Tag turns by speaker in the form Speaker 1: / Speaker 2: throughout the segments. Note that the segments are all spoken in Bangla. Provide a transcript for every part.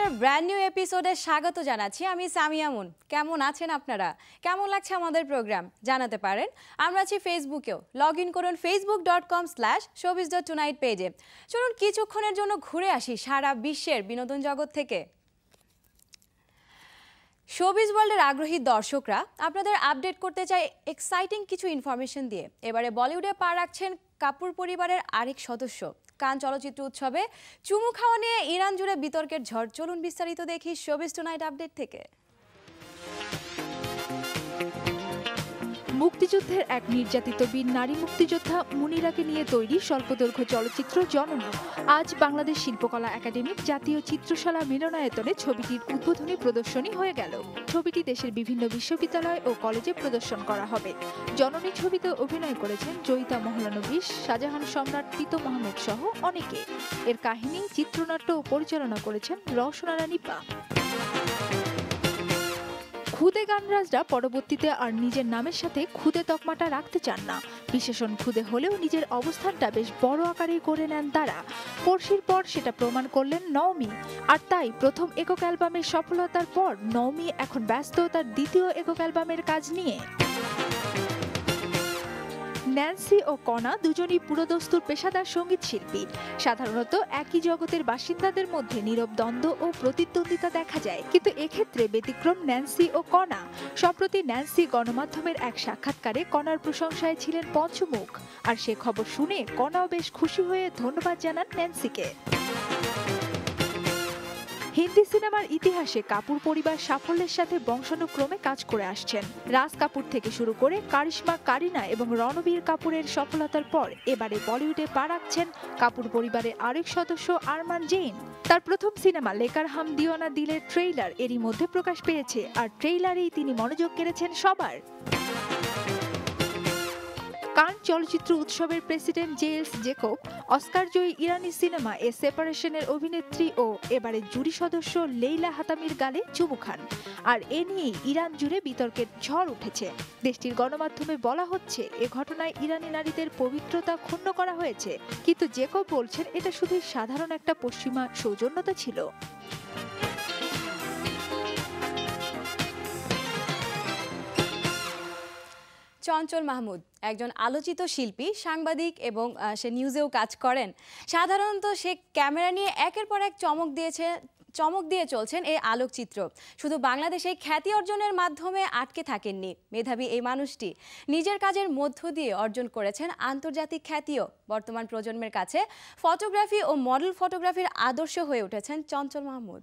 Speaker 1: শোবিজের ব্র্যান্ড নিউ এপিসোডে স্বাগত জানাচ্ছি আমি সামিয়া মুন। কেমন আছেন আপনারা? কেমন লাগছে আমাদের প্রোগ্রাম জানাতে পারেন। আমরা আছি ফেসবুকেও, লগ ইন করুন facebook.com/showbiz.tonight পেজে। চলুন কিছুক্ষণের জন্য ঘুরে আসি সারা বিশ্বের বিনোদন জগৎ থেকে। শোবিজ ওয়ার্ল্ডের আগ্রহী দর্শকরা আপনাদের আপডেট করতে চাই এক্সাইটিং কিছু ইনফরমেশন দিয়ে। এবারে বলিউডে পা রাখছেন কাপুর পরিবারের আরেক সদস্য। কান চলচ্চিত্র উৎসবে চুমু খাওয়া নিয়ে ইরান জুড়ে বিতর্কের ঝড়। চলুন বিস্তারিত দেখি শোবিজ টুনাইট আপডেট থেকে।
Speaker 2: মুক্তিযুদ্ধের এক নির্যাতিত বীর নারী মুক্তিযোদ্ধা মুনিরাকে নিয়ে তৈরি স্বল্পদৈর্ঘ্য চলচ্চিত্র জননী আজ বাংলাদেশ শিল্পকলা একাডেমির জাতীয় চিত্রশালা মিলনায়তনে ছবিটির উদ্বোধনী প্রদর্শনী হয়ে গেল। ছবিটি দেশের বিভিন্ন বিশ্ববিদ্যালয় ও কলেজে প্রদর্শন করা হবে। জননী ছবিতে অভিনয় করেছেন জয়িতা মহলানবিশ, শাহজাহান সম্রাট, প্রীতম আহমেদ সহ অনেকে। এর কাহিনী, চিত্রনাট্য ও পরিচালনা করেছেন রওশন আরা নিপা। খুদে গানরাজরা পরবর্তীতে আর নিজের নামের সাথে খুদে তকমাটা রাখতে চান না। বিশেষণ খুদে হলেও নিজের অবস্থানটা বেশ বড় আকারেই করে নেন তারা। পড়শির পর সেটা প্রমাণ করলেন নওমি। আর তাই প্রথম একক অ্যালবামের সফলতার পর নওমি এখন ব্যস্ত তার দ্বিতীয় একক অ্যালবামের কাজ নিয়ে। ন্যান্সি ও কনা দুজনই পুরোদস্তুর পেশাদার সঙ্গীত শিল্পী। সাধারণত একই জগতের বাসিন্দাদের মধ্যে নীরব দ্বন্দ্ব ও প্রতিদ্বন্দ্বিতা দেখা যায়, কিন্তু এক্ষেত্রে ব্যতিক্রম ন্যান্সি ও কনা। সম্প্রতি ন্যান্সি গণমাধ্যমের এক সাক্ষাৎকারে কনার প্রশংসায় ছিলেন পঞ্চমুখ। আর সে খবর শুনে কনাও বেশ খুশি হয়ে ধন্যবাদ জানান ন্যান্সিকে। হিন্দি সিনেমার ইতিহাসে কাপুর পরিবার সাফল্যের সাথে বংশানুক্রমে কাজ করে আসছেন। রাজ কাপুর থেকে শুরু করে কারিশমা, কারিনা এবং রণবীর কাপুরের সফলতার পর এবারে বলিউডে পা রাখছেন কাপুর পরিবারের আরেক সদস্য আরমান জৈন। তার প্রথম সিনেমা লেকার হাম দিওয়ানা দিলের ট্রেইলার এরই মধ্যে প্রকাশ পেয়েছে, আর ট্রেইলারেই তিনি মনোযোগ কেড়েছেন সবার। কান চলচ্চিত্র উৎসবের প্রেসিডেন্ট জেলস জেকব, অস্কার জয়ী ইরানি সিনেমা এ সেপারেশনের অভিনেত্রী ও এবারে জুরি সদস্য লেইলা হাতামির গালে চুমু খান। আর এ নিয়েই ইরান জুড়ে বিতর্কের ঝড় উঠেছে। দেশটির গণমাধ্যমে বলা হচ্ছে এ ঘটনায় ইরানি নারীদের পবিত্রতা ক্ষুণ্ণ করা হয়েছে, কিন্তু জেকব বলছেন এটা শুধু সাধারণ একটা পশ্চিমা সৌজন্যতা ছিল।
Speaker 1: চঞ্চল মাহমুদ একজন আলোচিত শিল্পী, সাংবাদিক এবং সে নিউজেও কাজ করেন। সাধারণত সে ক্যামেরা নিয়ে একের পর এক চমক দিয়ে চলছেন এই আলোকচিত্র। শুধু বাংলাদেশে খ্যাতি অর্জনের মাধ্যমে আটকে থাকেননি মেধাবী এই মানুষটি। নিজের কাজের মধ্য দিয়ে অর্জন করেছেন আন্তর্জাতিক খ্যাতিও। বর্তমান প্রজন্মের কাছে ফটোগ্রাফি ও মডেল ফটোগ্রাফির আদর্শ হয়ে উঠেছেন চঞ্চল মাহমুদ।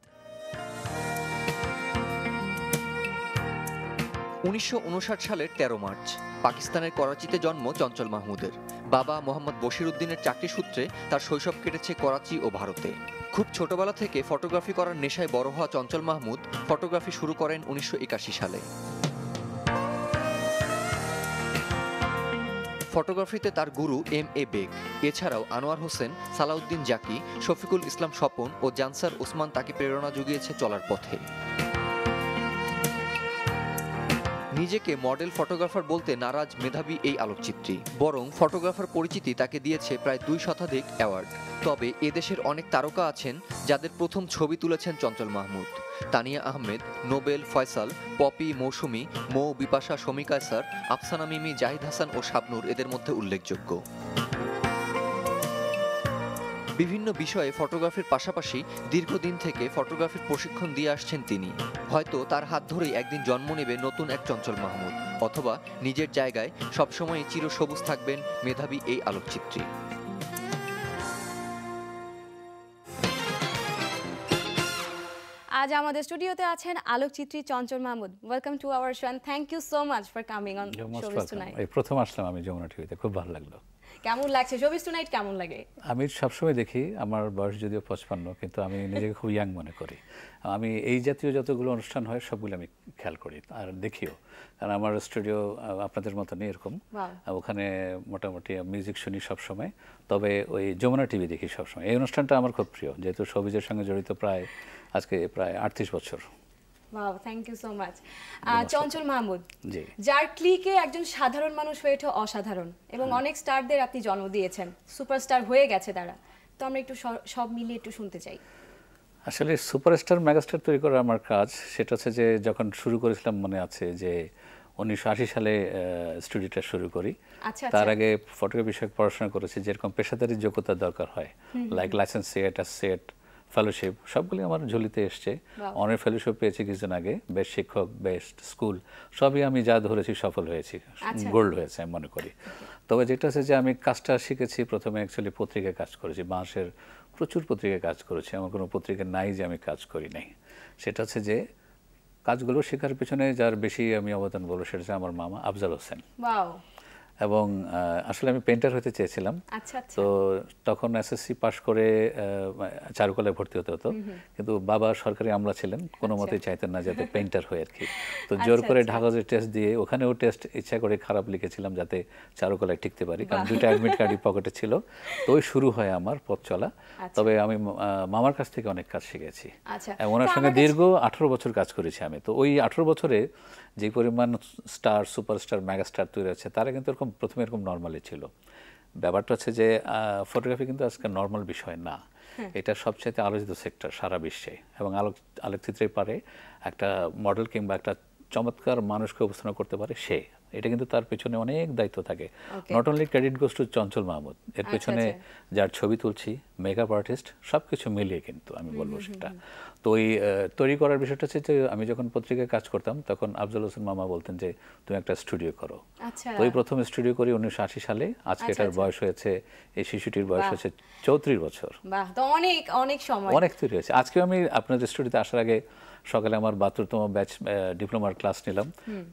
Speaker 3: 1959 সালের 13 মার্চ পাকিস্তানের করাচিতে জন্ম চঞ্চল মাহমুদের। বাবা মোহাম্মদ বশির উদ্দিনের চাকরি সূত্রে তার শৈশব কেটেছে করাচি ও ভারতে। খুব ছোটবেলা থেকে ফটোগ্রাফি করার নেশায় বড় হওয়া চঞ্চল মাহমুদ ফটোগ্রাফি শুরু করেন 1981 সালে। ফটোগ্রাফিতে তার গুরু M.A. বেগ, এছাড়াও আনোয়ার হোসেন, সালাউদ্দিন জাকি, শফিকুল ইসলাম স্বপন ও জানসার ওসমান তাকে প্রেরণা জুগিয়েছে চলার পথে। নিজেকে মডেল ফটোগ্রাফার বলতে নারাজ মেধাবী এই আলোকচিত্রী, বরং ফটোগ্রাফার পরিচিতি তাকে দিয়েছে প্রায় 2 শতাধিক অ্যাওয়ার্ড। তবে এদেশের অনেক তারকা আছেন যাদের প্রথম ছবি তুলেছেন চঞ্চল মাহমুদ। তানিয়া আহমেদ, নোবেল, ফয়সাল, পপি, মৌসুমী, মৌ, বিপাশা, শমী কায়সার, আফসানা মিমি, জাহিদ হাসান ও শাবনূর এদের মধ্যে উল্লেখযোগ্য। বিভিন্ন বিষয়ে ফটোগ্রাফির পাশাপাশি দীর্ঘদিন থেকে ফটোগ্রাফির প্রশিক্ষণ দিয়ে আসছেন তিনি। হয়তো তার হাত ধরেই একদিন জন্ম নেবে নতুন এক চঞ্চল মাহমুদ, অথবা নিজের জায়গায় সবসময় চিরসবুজ থাকবেন মেধাবী এই আলোকচিত্রী।
Speaker 1: আজ আমাদের স্টুডিওতে আছেন আলোকচিত্রী Chanchal Mahmud. Welcome to our show and thank you so much for coming on showbiz tonight.
Speaker 4: এই প্রথম আসলাম আমি যমুনা টিভিতে, খুব ভালো লাগলো।
Speaker 1: কেমন লাগছে শোবিজ টুনাইট? কেমন লাগে?
Speaker 4: আমি সবসময় দেখি, আমার বয়স যদিও 55, কিন্তু আমি নিজেকে খুব ইয়াং মনে করি। আমি এই জাতীয় যতগুলো অনুষ্ঠান হয় সবগুলো আমি খেয়াল করি আর দেখিও, কারণ আমার স্টুডিও আপনাদের মতনই এরকম। ওখানে মোটামুটি মিউজিক শুনি সবসময়, তবে ওই যমুনা টিভি দেখি সবসময়। এই অনুষ্ঠানটা আমার খুব প্রিয়, যেহেতু শোবিজের সঙ্গে জড়িত আজকে প্রায় 38 বছর।
Speaker 1: Wow, thank you so much. Chanchal Mahmud,
Speaker 4: জি,
Speaker 1: যার ক্লিকে একজন সাধারণ মানুষ হয়ে ওঠে অসাধারণ, এবং অনেক স্টারদের আপনি জন্ম দিয়েছেন, সুপারস্টার হয়ে গেছে তারা। তো আমরা একটু সব মিলিয়ে একটু শুনতে চাই।
Speaker 4: আসলে সুপারস্টার মেগাস্টার তৈরি করা আমার কাজ সেটা হচ্ছে যে যখন শুরু করেছিলাম মনে আছে যে 1980 সালে স্টুডিওটা শুরু করি।
Speaker 1: আচ্ছা
Speaker 4: তার
Speaker 1: আচ্ছা
Speaker 4: আগে ফটোগ্রাফি বিষয়ক পড়াশোনা করেছি, যেরকম পেশাদারি যোগ্যতার দরকার হয়, like licence set, set, fellowship, সবগুলি আমার ঝুলিতে এসছে। অনেক ফেলোশিপ পেয়েছি কিছুদিন আগে, বেস্ট শিক্ষক, বেস্ট স্কুল, সবই আমি যা ধরেছি সফল হয়েছি, গোল্ড হয়েছে আমি মনে করি। তবে যেটা হচ্ছে যে আমি কাজটা শিখেছি প্রথমে অ্যাকচুয়ালি পত্রিকায় কাজ করেছি, বাংলাদেশের প্রচুর পত্রিকায় কাজ করেছি, আমার কোনো পত্রিকা নাই যে আমি কাজ করি নাই। সেটা হচ্ছে যে কাজগুলো শেখার পিছনে যার বেশি আমি অবদান বলবো সেটা হচ্ছে আমার মামা আফজাল হোসেন।
Speaker 1: ওয়াও।
Speaker 4: এবং আসলে আমি পেন্টার হতে চেয়েছিলাম,
Speaker 1: আচ্ছা আচ্ছা
Speaker 4: তো তখন এসএসসি পাশ করে চারুকলায় ভর্তি হতে হতো, কিন্তু বাবা সরকারি আমলা ছিলেন, কোনো মতেই চাইতেন না যাতে পেন্টার হয়ে আর কি। তো জোর করে ঢাকাতে টেস্ট দিয়ে, ওখানেও টেস্ট ইচ্ছা করে খারাপ লিখেছিলাম যাতে চারুকলায় টিকতে পারি, কারণ 2টা অ্যাডমিট কার্ডই পকেটে ছিল। তো ওই শুরু হয় আমার পথ চলা। তবে আমি মামার কাছ থেকে অনেক কাজ শিখেছি,
Speaker 1: আচ্ছা।
Speaker 4: ওনার সঙ্গে দীর্ঘ 18 বছর কাজ করেছি আমি। তো ওই 18 বছরে যে পরিমাণ স্টার, সুপারস্টার, মেগাস্টার তৈরি হচ্ছে, তারা কিন্তু এরকম প্রথমে এরকম নর্মালি ছিল। ব্যাপারটা হচ্ছে যে ফটোগ্রাফি কিন্তু আজকে নর্মাল বিষয় না, এটা সবচেয়ে আলোচিত সেক্টর সারা বিশ্বে। এবং আলোকচিত্রে পারে একটা মডেল কিংবা একটা চমৎকার মানুষকে উপস্থাপন করতে পারে সে, এটা কিন্তু তার পেছনে অনেক দায়িত্ব থাকে। Not only credit goes to Chanchal Mahmud, এর পেছনে যার ছবি তুলছি, মেকআপ আর্টিস্ট, সব কিছু মিলিয়ে কিন্তু আমি বলবো সেটা। তো ওই তৈরি করার বিষয়টা হচ্ছে যে আমি যখন পত্রিকায় কাজ করতাম তখন আফজাল হোসেন মামা বলতেন যে তুমি একটা স্টুডিও করো। তো ওই প্রথম স্টুডিও করি 1980 সালে। আজকে এটার বয়স হয়েছে, এই শিশুটির বয়স হচ্ছে 34 বছর।
Speaker 1: বাহ, তো অনেক অনেক সময়
Speaker 4: অনেক তৈরি হয়েছে। আজকে আমি আপনাদের স্টুডিওতে আসার আগে সকালে আমার 72তম ব্যাচ ডিপ্লোমার ক্লাস নিলাম,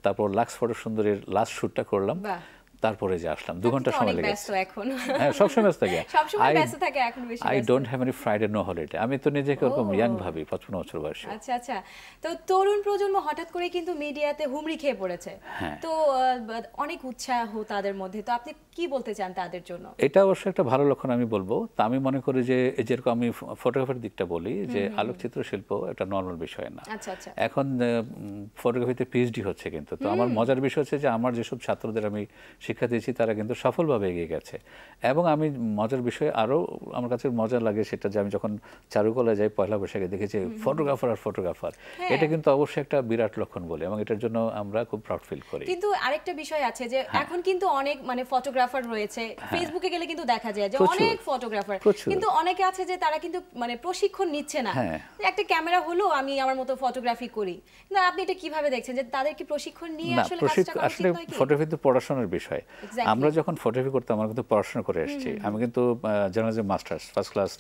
Speaker 4: তারপর লাক্স ফটো সুন্দরীর লাস্ট শ্যুটটা করলাম, তারপরে যে আসলাম 2 ঘন্টা সময় লেগেছে। হ্যাঁ, সবসময় ব্যস্ত থাকে,
Speaker 1: সবসময় ব্যস্ত থাকে, এখন বেশি
Speaker 4: I don't have any Friday no holiday. আমি তো নিজেকে ওরকম ইয়াং ভাবি, 55 বছর বয়সে।
Speaker 1: আচ্ছা আচ্ছা। তো তরুণ প্রজন্ম হঠাৎ করে কিন্তু মিডিয়াতে হুমড়ি খেয়ে পড়েছে, তো অনেক উৎসাহ তাদের মধ্যে, তো আপনি কি বলতে চান তাদের জন্য?
Speaker 4: এটা অবশ্যই একটা ভালো লক্ষণ আমি বলবো। তা আমি মনে করি যে যেরকম আমি ফটোগ্রাফির দিকটা বলি যে আলোকচিত্র শিল্প একটা নর্মাল বিষয় না।
Speaker 1: আচ্ছা আচ্ছা।
Speaker 4: এখন ফটোগ্রাফিতে পিএইচডি হচ্ছে কিন্তু। তো আমার মজার বিষয় হচ্ছে যে আমার যেসব ছাত্রদের আমি শিক্ষা দিয়েছি তারা কিন্তু সফলভাবে এগিয়ে গেছে। এবং আমি মজার বিষয় আরও আমার কাছে মজা লাগে সেটা যে আমি যখন চারুকলায় যাই পয়লা বৈশাখে দেখেছি ফটোগ্রাফার আর ফটোগ্রাফার, এটা কিন্তু অবশ্যই একটা বিরাট লক্ষণ বলে, এবং এটার জন্য আমরা খুব প্রাউড ফিল করি।
Speaker 1: কিন্তু আরেকটা বিষয় আছে যে এখন কিন্তু অনেক মানে ফটোগ্রাফার রয়েছে, ফেসবুকে গেলে কিন্তু দেখা যায় যে অনেক ফটোগ্রাফার, কিন্তু অনেকে আছে যে তারা কিন্তু মানে প্রশিক্ষণ নিচ্ছে না, একটা ক্যামেরা হলো আমি আমার মতো ফটোগ্রাফি করি। কিন্তু আপনি এটা কিভাবে দেখছেন যে তাদের কি প্রশিক্ষণ নিয়ে আসলে কাজটা করা উচিত হয় কি?
Speaker 4: ফটোগ্রাফি তো পড়াশোনার বিষয়। আমরা যখন ফটোগ্রাফি করতাম আমরা কিন্তু পড়াশোনা করে এসেছি। আমি কিন্তু journalism masters, first class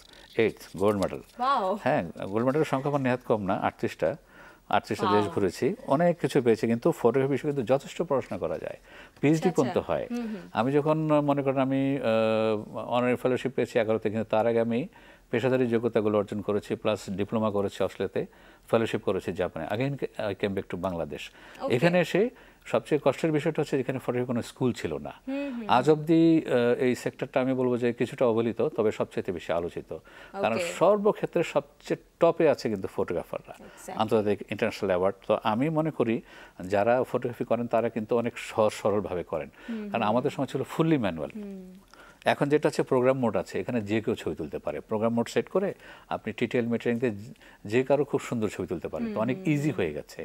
Speaker 4: 8th gold medal. হ্যাঁ, গোল্ড মেডেলের সংখ্যা আমার নেহাত কম না, 38টা দেশ ঘুরেছি, অনেক কিছু পেয়েছি। কিন্তু ফটোগ্রাফি বিষয়ে কিন্তু যথেষ্ট পড়াশোনা করা যায়, পিএইচডি পর্যন্ত হয়। আমি যখন মনে করেন আমি অনারি ফেলোশিপ পেয়েছি 11তে, কিন্তু তার আগে আমি পেশাদারি যোগ্যতাগুলো অর্জন করেছি, প্লাস ডিপ্লোমা করেছি অস্ট্রেলিয়াতে, ফেলোশিপ করেছি জাপানে। Again I came back to Bangladesh. এখানে এসে সবচেয়ে কষ্টের বিষয়টা হচ্ছে এখানে ফটোগ্রাফি কোনো স্কুল ছিল না। আজ অব্দি এই সেক্টরটা আমি বলবো যে কিছুটা অবহেলিত, তবে সবচেয়ে বেশি আলোচিত, কারণ সর্বক্ষেত্রে সবচেয়ে টপে আছে কিন্তু ফটোগ্রাফাররা, আন্তর্জাতিক ইন্টারন্যাশনাল অ্যাওয়ার্ড। তো আমি মনে করি যারা ফটোগ্রাফি করেন তারা কিন্তু অনেক সহজ সরলভাবে করেন, কারণ আমাদের সময় ছিল ফুললি ম্যানুয়াল। এখন যেটা আছে প্রোগ্রাম মোড আছে, এখানে যে কেউ ছবি তুলতে পারে। প্রোগ্রাম মোড সেট করে আপনি টিটেল মেটারিংতে যে কারো খুব সুন্দর ছবি তুলতে পারেন, তো অনেক ইজি হয়ে গেছে।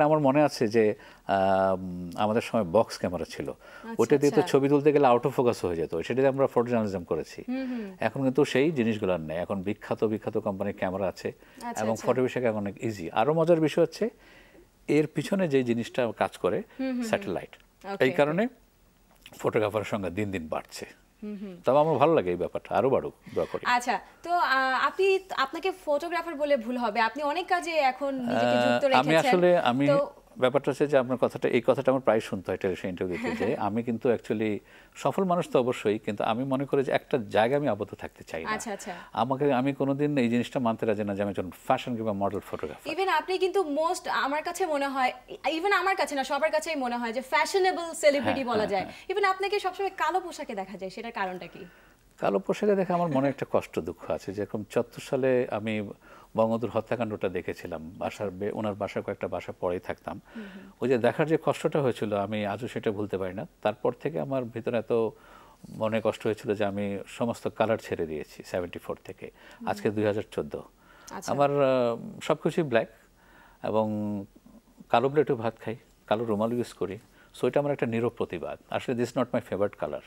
Speaker 4: আমার মনে আছে যে আমাদের সময় বক্স ক্যামেরা ছিল, ওটা দিয়ে তো ছবি তুলতে গেলে আউট অফ ফোকাস হয়ে যেত, সেটা দিয়ে আমরা ফটো জার্নালিজম করেছি। এখন কিন্তু সেই জিনিসগুলো আর নেই, এখন বিখ্যাত কোম্পানির ক্যামেরা আছে এবং ফটো বিষয়কে অনেক ইজি। আরও মজার বিষয় হচ্ছে এর পিছনে যে জিনিসটা কাজ করে স্যাটেলাইট, এই কারণে ফটোগ্রাফারের সংখ্যা দিন দিন বাড়ছে। তবে আমার ভালো লাগে এই ব্যাপারটা, আরো বাড়ুক দোয়া করি।
Speaker 1: আচ্ছা, তো আপনাকে ফটোগ্রাফার বলে ভুল হবে, আপনি অনেক কাজে এখন নিজেকে যুক্ত রেখেছেন।
Speaker 4: আমি ব্যাপারটা হচ্ছে যে আপনার এই কথাটা আমার প্রায় শুনতে হয় টেলিভিশন ইন্টারভিউতে, যে আমি কিন্তু অ্যাকচুয়ালি সফল মানুষ তো অবশ্যই, কিন্তু আমি মনে করি যে একটা জায়গায় আমি আবদ্ধ থাকতে চাই না। আমি কোনোদিন এই জিনিসটা মানতে রাজি না যে আমি একজন ফ্যাশন কিংবা মডেল ফটোগ্রাফার।
Speaker 1: ইভেন আপনি কিন্তু আমার কাছে মনে হয়, ইভেন আমার কাছে না, সবার কাছেই মনে হয় যে ফ্যাশনেবল সেলিব্রিটি বলা যায়। ইভেন আপনাকে সবসময় কালো পোশাকে দেখা যায়, সেটার কারণটা কি?
Speaker 4: কালো পোশাকে দেখে আমার মনে একটা কষ্ট দুঃখ আছে। যেরকম 74 সালে আমি বঙ্গবন্ধুর হত্যাকাণ্ডটা দেখেছিলাম, ওনার বাসার কয়েকটা বাসা পরেই থাকতাম। ওই যে দেখার যে কষ্টটা হয়েছিল আমি আজও সেটা ভুলতে পারি না। তারপর থেকে আমার ভিতরে এত মনে কষ্ট হয়েছিল যে আমি সমস্ত কালার ছেড়ে দিয়েছি 74 থেকে আজকে 2014।
Speaker 1: আচ্ছা।
Speaker 4: আমার সব কিছুই ব্ল্যাক এবং কালো প্লেটে ভাত খাই, কালো রুমাল ইউজ করি। সো এটা আমার একটা নীরব প্রতিবাদ। আসলে this not my favourite colour.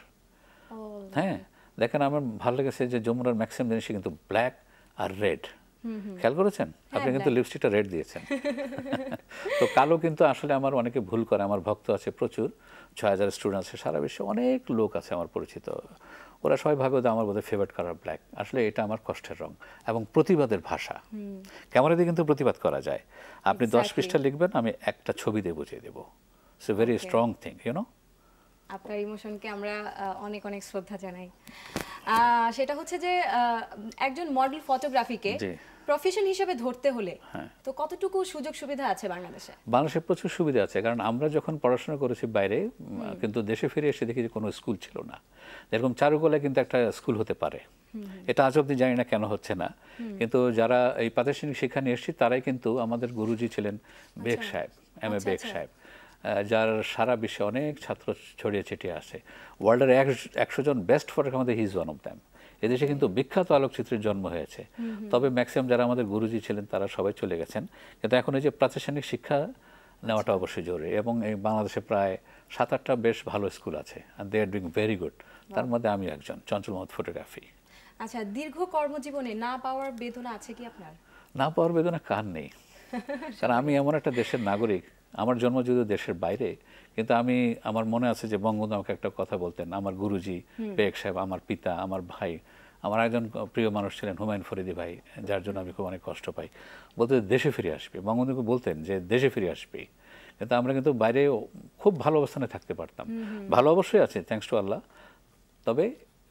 Speaker 4: হ্যাঁ, দেখেন আমার ভালো লেগেছে যে যমুনার ম্যাক্সিমাম জিনিসই কিন্তু ব্ল্যাক আর রেড। খেয়াল করেছেন? আপনি কিন্তু লিপস্টিকটা রেড দিয়েছেন। তো কালো কিন্তু আসলে আমার অনেকে ভুল করে। আমার ভক্ত আছে প্রচুর, ৬,০০০ স্টুডেন্ট আছে সারা বিশ্বে, অনেক লোক আছে আমার পরিচিত। ওরা সবাই ভাবে যে আমার বোধহয় ফেভারিট কালার ব্ল্যাক। আসলে এটা আমার কষ্টের রং এবং প্রতিবাদের ভাষা। ক্যামেরা দিয়ে কিন্তু প্রতিবাদ করা যায়। আপনি 10 পৃষ্ঠা লিখবেন, আমি একটা ছবি দিয়ে বুঝিয়ে দেবো। It's a very strong thing, you know.
Speaker 1: আপনার ইমোশনকে আমরা অনেক অনেক শ্রদ্ধা জানাই। সেটা হচ্ছে যে একজন মডেল ফটোগ্রাফিকে প্রফেশন হিসেবে ধরতে হলে তো কতটুকু সুযোগ সুবিধা আছে বাংলাদেশে?
Speaker 4: বাংলাদেশে প্রচুর সুবিধা আছে, কারণ আমরা যখন পড়াশোনা করেছি বাইরে, কিন্তু দেশে ফিরে এসে দেখি যে কোনো স্কুল ছিল না। যেরকম চারুকলায় কিন্তু একটা স্কুল হতে পারে, এটা আজ অব্দি জানি না কেন হচ্ছে না। কিন্তু যারা এই প্রাতিষ্ঠানিক শিক্ষা নিয়ে এসেছি তারাই কিন্তু আমাদের গুরুজি ছিলেন বেগ সাহেব, এম.এ. বেগ সাহেব, যার সারা বিশ্বে অনেক ছাত্র ছড়িয়ে ছিটিয়ে আছে। ওয়ার্ল্ডের 100 জন বেস্ট ফটোগ্রাফার মধ্যে he is one of them. এদেশে কিন্তু বিখ্যাত আলোকচিত্রের জন্ম হয়েছে। তবে ম্যাক্সিমাম যারা আমাদের গুরুজি ছিলেন তারা সবাই চলে গেছেন। কিন্তু এখন এই যে প্রাতিষ্ঠানিক শিক্ষা নেওয়াটা অবশ্যই জরুরি, এবং এই বাংলাদেশে প্রায় 7-8টা বেশ ভালো স্কুল আছে, and they are doing very good। তার মধ্যে আমি একজন, চঞ্চল মোহাম্মদ ফটোগ্রাফি।
Speaker 1: আচ্ছা, দীর্ঘ কর্মজীবনে না পাওয়ার বেদনা আছে কি আপনার?
Speaker 4: না পাওয়ার বেদনা কার নেই, কারণ আমি এমন একটা দেশের নাগরিক, আমার জন্ম যদিও দেশের বাইরে, কিন্তু আমি, আমার মনে আছে যে বঙ্গবন্ধু আমাকে একটা কথা বলতেন, আমার গুরুজি বেগ সাহেব, আমার পিতা, আমার ভাই, আমার একজন প্রিয় মানুষ ছিলেন হুমায়ুন ফরিদি ভাই, যার জন্য আমি খুব অনেক কষ্ট পাই, বলতে দেশে ফিরে আসবে। বঙ্গবন্ধুকে বলতেন যে দেশে ফিরে আসবে, কিন্তু আমরা কিন্তু বাইরে খুব ভালো অবস্থানে থাকতে পারতাম। ভালো অবশ্যই আছে, থ্যাঙ্কস টু আল্লাহ, তবে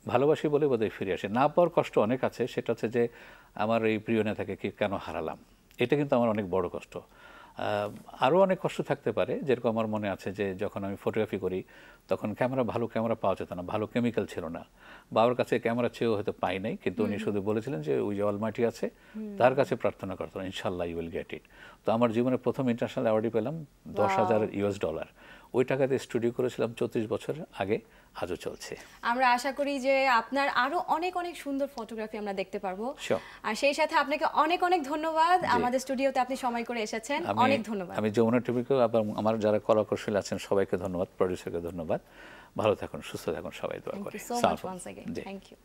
Speaker 4: ভালোবাসি বলে বোধহয় ফিরে আসে। না পাওয়ার কষ্ট অনেক আছে, সেটা হচ্ছে যে আমার এই প্রিয় নেতাকে কেন হারালাম, এটা কিন্তু আমার অনেক বড় কষ্ট। আরও অনেক কষ্ট থাকতে পারে, যেরকম আমার মনে আছে যে যখন আমি ফটোগ্রাফি করি তখন ভালো ক্যামেরা পাওয়া যেত না, ভালো কেমিক্যাল ছিল না। বাবার কাছে ক্যামেরা চেয়েও হয়তো পাই নাই, কিন্তু উনি শুধু বলেছিলেন যে ওই যে অলমাইটি আছে, তার কাছে প্রার্থনা করতাম, ইনশাল্লাহ ইউ উইল গেট ইট। তো আমার জীবনে প্রথম ইন্টারন্যাশনাল অ্যাওয়ার্ডই পেলাম, $10,000। ওই টাকাতে স্টুডিও করেছিলাম 34 বছর আগে, আজও চলছে।
Speaker 1: আমরা আশা করি যে আপনার আরো অনেক অনেক সুন্দর ফটোগ্রাফি আমরা দেখতে পারবো। আর সেই সাথে আপনাকে অনেক অনেক ধন্যবাদ, আমাদের স্টুডিওতে আপনি সময় করে এসেছেন, অনেক ধন্যবাদ।
Speaker 4: আমি যমুনা টিভিকে এবং আমার যারা কলাকৌশলী আছেন সবাইকে ধন্যবাদ, প্রডিউসারকে ধন্যবাদ। ভালো থাকুন, সুস্থ থাকুন, সবাই দোয়া করি।
Speaker 1: Thank you.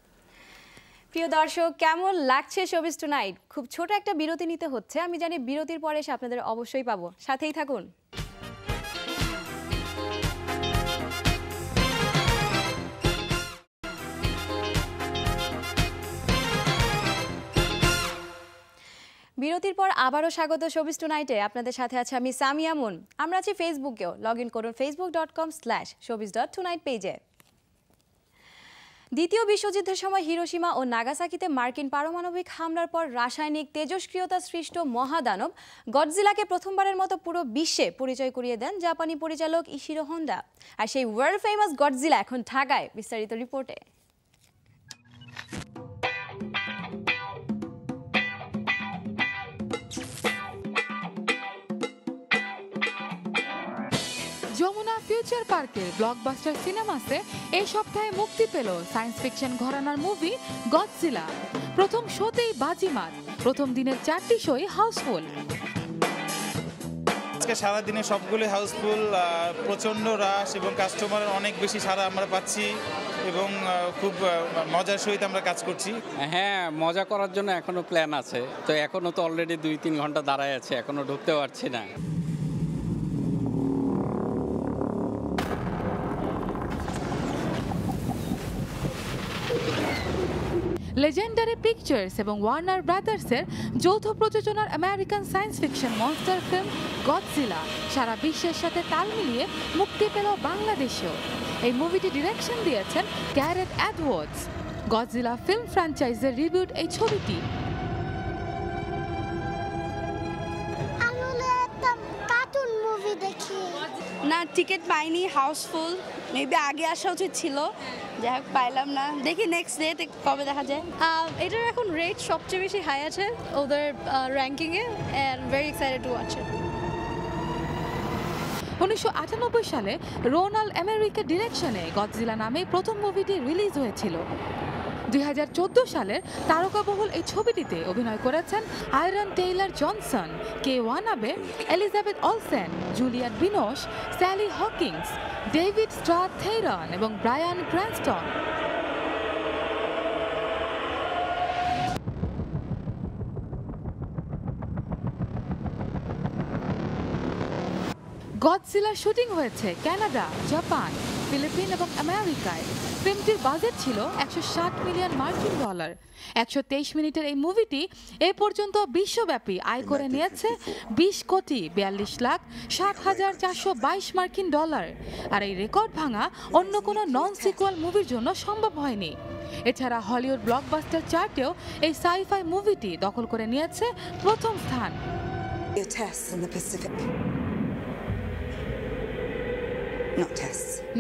Speaker 1: প্রিয় দর্শক, কেমন লাগছে শোবিজ টুনাইট? খুব ছোট একটা বিরতি নিতে হচ্ছে, আমি জানি বিরতির পরে এসে আপনাদের অবশ্যই পাবো, সাথেই থাকুন। বিরতির পর আবারও স্বাগত শোবিজ টুনাইটে। আপনাদের সাথে আছে আমি সামিয়া মুন। আমরা আছি ফেসবুকেও, লগ ইন করুন facebook.com/showbiz.tonight পেজে। দ্বিতীয় বিশ্বযুদ্ধের সময় হিরোশিমা ও নাগাসাকিতে মার্কিন পারমাণবিক হামলার পর রাসায়নিক তেজস্ক্রিয়তা সৃষ্ট মহাদানব গডজিলাকে প্রথমবারের মতো পুরো বিশ্বে পরিচয় করিয়ে দেন জাপানি পরিচালক ইশিরো হোন্ডা। আর সেই ওয়ার্ল্ড ফেমাস গডজিলা এখন ঢাকায়, বিস্তারিত রিপোর্টে।
Speaker 2: যমুনা ফিউচার পার্কের ব্লকবাস্টার সিনেমাসে এই সপ্তাহে মুক্তি পেল সায়েন্স ফিকশন ঘরানার মুভি গডজিলা। প্রথম শোতেই বাজিমাত, প্রথম দিনের 4টি শোই হাউসফুল।
Speaker 5: আজকে সারাদিনে সবগুলো হাউসফুল, প্রচণ্ড রাশ এবং কাস্টমারের অনেক বেশি সাড়া আমরা পাচ্ছি এবং খুব মজার সহিত আমরা কাজ করছি।
Speaker 6: হ্যাঁ, মজা করার জন্য এখনো প্ল্যান আছে, তো এখনো তো অলরেডি 2-3 ঘন্টা দাঁড়ায় আছে, এখনো ঢুকতে পারছি না।
Speaker 2: লেজেন্ডারি পিকচার্স এবং ওয়ার্নার ব্রাদার্সের যৌথ প্রযোজনার American science fiction monster film Godzilla সারা বিশ্বের সাথে তাল মিলিয়ে মুক্তি পেল বাংলাদেশেও। এই মুভিটি ডিরেকশন দিয়েছেন গ্যারেথ এডওয়ার্ডস। গডজিলা ফিল্ম ফ্র্যাঞ্চাইজের রিবিউট এই ছবিটি।
Speaker 7: না, টিকিট পাইনি, হাউসফুল। মেবি আগে আসা উচিত ছিল, যাই হোক পাইলাম না। দেখি নেক্সট ডেট কবে দেখা যায়।
Speaker 8: এটার এখন রেট সবচেয়ে বেশি হাই আছে ওদের র্যাঙ্কিংয়ে, and very excited to watch it.
Speaker 2: 1998 সালে রোনাল্ড এমেরিকা ডিরেকশনে গডজিলা নামে প্রথম মুভিটি রিলিজ হয়েছিল। 2014 সালের তারকাবহুল এই ছবিটিতে অভিনয় করেছেন Aaron Taylor Johnson, Ken Watanabe, Elizabeth Olsen, Juliette Binoche, Sally Hawkins, David Strathairn এবং ব্রায়ান ক্র্যানস্টন। গডজিলার শুটিং হয়েছে কানাডা, জাপান, ফিলিপিন এবং আমেরিকায়। ফিল্মটির বাজেট ছিল $160 মিলিয়ন। 123 মিনিটের এই মুভিটি এ পর্যন্ত বিশ্বব্যাপী আয় করে নিয়েছে $20,42,60,422 আর এই রেকর্ড ভাঙা অন্য কোনো নন সিকুয়াল মুভির জন্য সম্ভব হয়নি। এছাড়া হলিউড ব্লকবাস্টার চার্টেও এই সাই-ফাই মুভিটি দখল করে নিয়েছে প্রথম স্থান।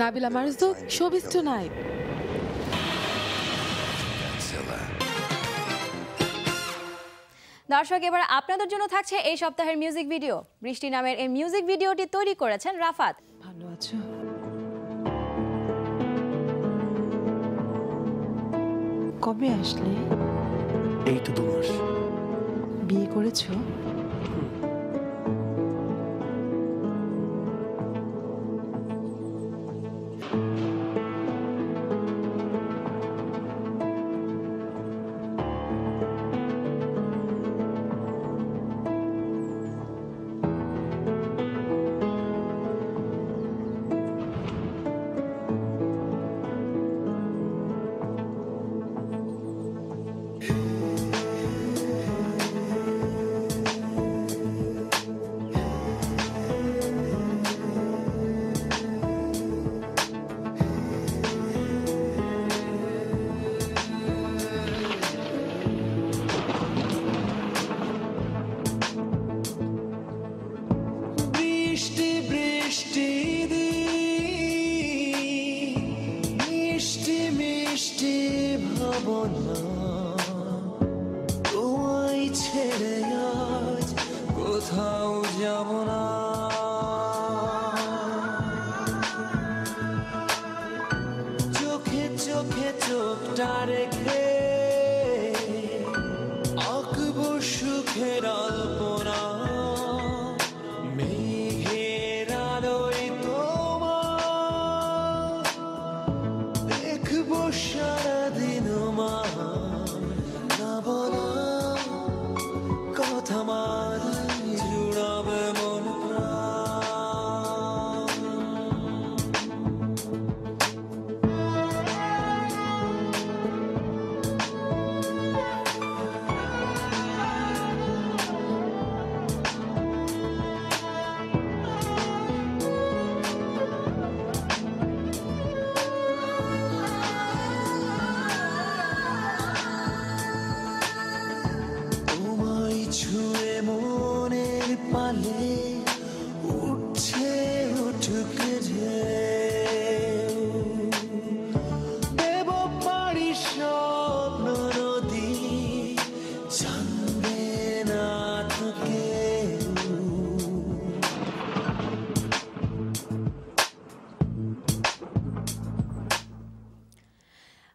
Speaker 2: Nabila Marzuk, showbiz tonight.
Speaker 1: দর্শক, এবার আপনাদের জন্য থাকছে এই সপ্তাহের মিউজিক ভিডিও। বৃষ্টি নামের এই মিউজিক ভিডিওটি তৈরি করেছেন রাফাত।
Speaker 9: ভালো আছো? কবে আসলে?
Speaker 10: এই তো 2 মাস।
Speaker 9: বিয়ে করেছো?
Speaker 11: কোথাও যাব না, চোখে চোখে চোখটা রেখে আঁকবো সুখের আলপনা, মেঘের আলোয় তোমার দেখবো সারাদিন মা, না বলা কথা মার জুড়াবে মন প্রাণ। তোমায় ছুঁয়ে মনের পালে উঠছে উঠুক ঢেউ, দেব পারি স্বপ্ন নদী, জানবে না তো কেউ।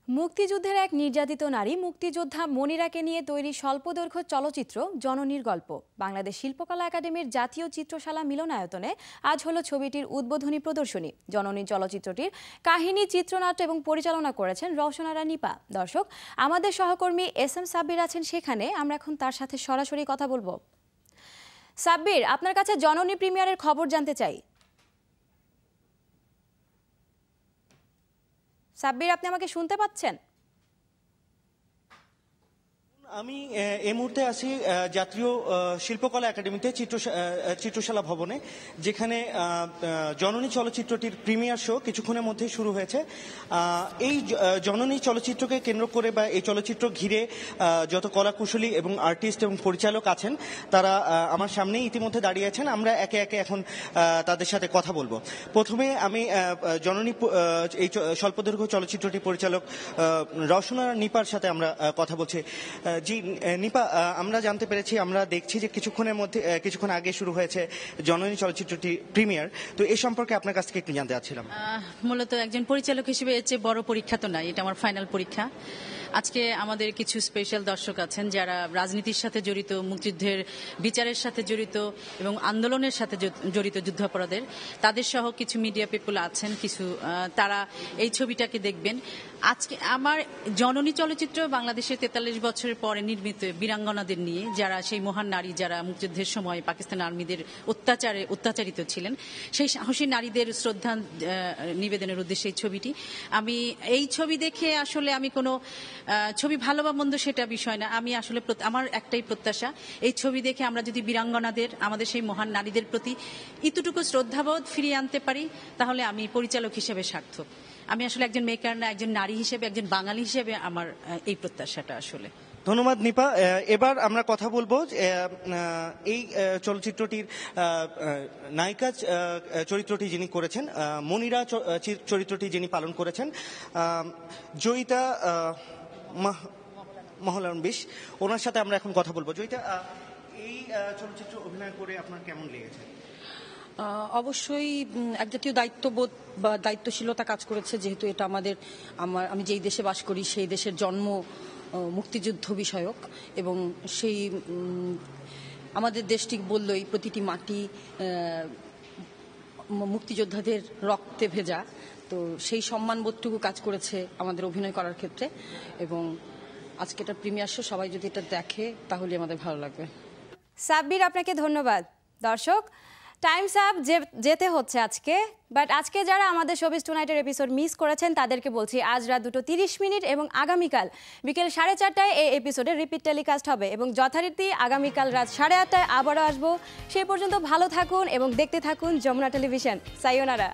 Speaker 1: মুক্তিযুদ্ধের এক নির্যাতিত নারী মুক্তিযোদ্ধা মনিরাকে নিয়ে তৈরি স্বল্পদৈর্ঘ্য চলচ্চিত্র জননীর গল্প বাংলাদেশ শিল্পকলা একাডেমির জাতীয় চিত্রশালা মিলনায়তনে আজ হলো ছবিটির উদ্বোধনী প্রদর্শনী। জননী চলচ্চিত্রটির কাহিনী, চিত্রনাট্য এবং পরিচালনা করেছেন রওশনারা নিপা। দর্শক, আমাদের সহকর্মী SM সাব্বির আছেন সেখানে, আমরা এখন তার সাথে সরাসরি কথা বলবো। সাব্বির, আপনার কাছে জননী প্রিমিয়ারের খবর জানতে চাই। সাব্বির, আপনি আমাকে শুনতে পাচ্ছেন?
Speaker 12: আমি এই মুহূর্তে আছি জাতীয় শিল্পকলা একাডেমিতে চিত্রশালা ভবনে, যেখানে জননী চলচ্চিত্রটির প্রিমিয়ার শো কিছুক্ষণের মধ্যেই শুরু হয়েছে। এই জননী চলচ্চিত্রকে কেন্দ্র করে বা এই চলচ্চিত্র ঘিরে যত কলাকুশলী এবং আর্টিস্ট এবং পরিচালক আছেন তারা আমার সামনেই ইতিমধ্যে দাঁড়িয়ে আছেন। আমরা একে একে এখন তাদের সাথে কথা বলবো। প্রথমে আমি জননী এই স্বল্পদৈর্ঘ্য চলচ্চিত্রটি পরিচালক রওশনারা নিপার সাথে আমরা কথা বলছি। জি নিপা, আমরা জানতে পেরেছি, আমরা দেখছি যে কিছুক্ষণ আগে শুরু হয়েছে জননী চলচ্চিত্রটি প্রিমিয়ার, তো এই সম্পর্কে আপনার কাছ থেকে একটু জানতে চাচ্ছিলাম।
Speaker 13: মূলত একজন পরিচালক হিসেবে এর চেয়ে বড় পরীক্ষা তো নাই, এটা আমার ফাইনাল পরীক্ষা। আজকে আমাদের কিছু স্পেশাল দর্শক আছেন যারা রাজনীতির সাথে জড়িত, মুক্তিযুদ্ধের বিচারের সাথে জড়িত এবং আন্দোলনের সাথে জড়িত যুদ্ধাপরাধের, তাদের সহ কিছু মিডিয়া পিপল আছেন, কিছু তারা এই ছবিটাকে দেখবেন। আজকে আমার জননী চলচ্চিত্র বাংলাদেশের 43 বছরের পরে নির্মিত বীরাঙ্গনাদের নিয়ে, যারা সেই মহান নারী যারা মুক্তিযুদ্ধের সময় পাকিস্তান আর্মিদের অত্যাচারিত ছিলেন, সেই সাহসী নারীদের শ্রদ্ধা নিবেদনের উদ্দেশ্যে এই ছবিটি। আমি এই ছবি দেখে আসলে আমি কোনো ছবি ভালো বা মন্দ সেটা বিষয় না, আমি আসলে আমার একটাই প্রত্যাশা, এই ছবি দেখে আমরা যদি বীরাঙ্গনাদের, আমাদের সেই মহান নারীদের প্রতি এতটুকু শ্রদ্ধাবোধ ফিরিয়ে আনতে পারি, তাহলে আমি পরিচালক হিসেবে সার্থক। আমি আসলে একজন মেকার না, একজন নারী হিসেবে, একজন বাঙালি হিসেবে আমার এই প্রত্যাশাটা আসলে।
Speaker 12: ধন্যবাদ নিপা। এবার আমরা কথা বলবো এই চলচ্চিত্রটির নায়িকা চরিত্রটি যিনি করেছেন, মনিরা চরিত্রটি যিনি পালন করেছেন, জয়িতা মহলানবিশ, ওনার সাথে আমরা এখন কথা বলবো। জয়িতা, এই চলচ্চিত্র অভিনয় করে আপনার কেমন লেগেছে?
Speaker 14: অবশ্যই এক জাতীয় দায়িত্ববোধ বা দায়িত্বশীলতা কাজ করেছে, যেহেতু এটা আমি যেই দেশে বাস করি সেই দেশের জন্ম মুক্তিযুদ্ধ বিষয়ক, এবং সেই আমাদের দেশটি বললই প্রতিটি মাটি মুক্তিযোদ্ধাদের রক্তে ভেজা, তো সেই সম্মানবোধটুকু কাজ করেছে আমাদের অভিনয় করার ক্ষেত্রে। এবং আজকে এটা প্রিমিয়ার শো, সবাই যদি এটা দেখে তাহলে আমাদের ভালো লাগবে।
Speaker 1: সাব্বির, আপনাকে ধন্যবাদ। দর্শক, টাইমস আপ যেতে হচ্ছে আজকে, বাট আজকে যারা আমাদের শোবিজ টুনাইটের এপিসোড মিস করেছেন তাদেরকে বলছি, আজ রাত 2:30 এবং আগামীকাল বিকেল 4:30টায় এই এপিসোডের রিপিট টেলিকাস্ট হবে, এবং যথারীতি আগামীকাল রাত 8:30টায় আবারও আসবো। সেই পর্যন্ত ভালো থাকুন এবং দেখতে থাকুন যমুনা টেলিভিশন। সায়োনারা।